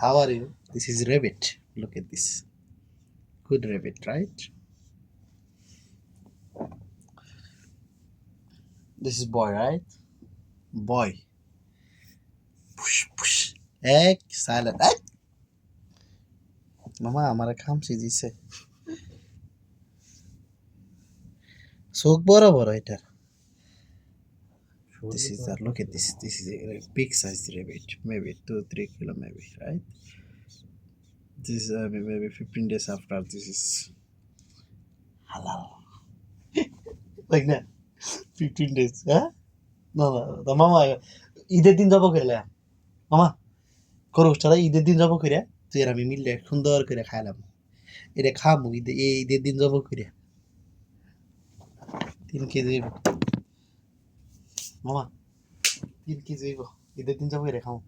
How are you? This is rabbit. Look at this. Good rabbit, right? This is boy, right? Boy. Push, push. Egg, silent. Egg. মামা আমার খামচি দিছে চোখ বড় বড় এটা this is a look at this is a big size rabbit maybe 2-3 kilo maybe right this is maybe 15 days after this is halal like that 15 days হ্যাঁ না না তো মামা ঈদের দিন যাব করে মামা খরচটা ঈদের দিন যাব করে তুই আর আমি মিললে সুন্দর করে খাইলাম এটা খামু ঈদের দিন যাব করে 3 কেজি মামা 3 কেজি ঈদের দিন যাব করে খামু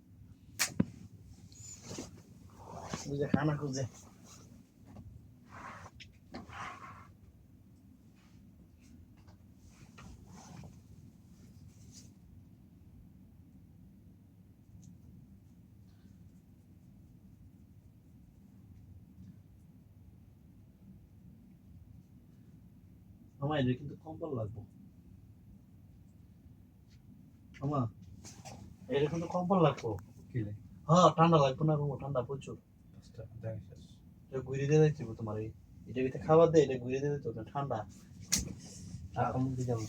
मुझे खाना खुजे মামা এটা কিন্তু কম্বল লাগবে মামা এটা কিন্তু কম্বল লাগবে কিলে হ্যাঁ ঠান্ডা লাগবে না গো ঠান্ডা প্রচুর দেখিস এটা ঘুরে দিয়ে যাচ্ছি তোমার এটা ভিতরে খাবার দে এটা ঘুরে দিয়ে তো ঠান্ডা আর কম দিলাম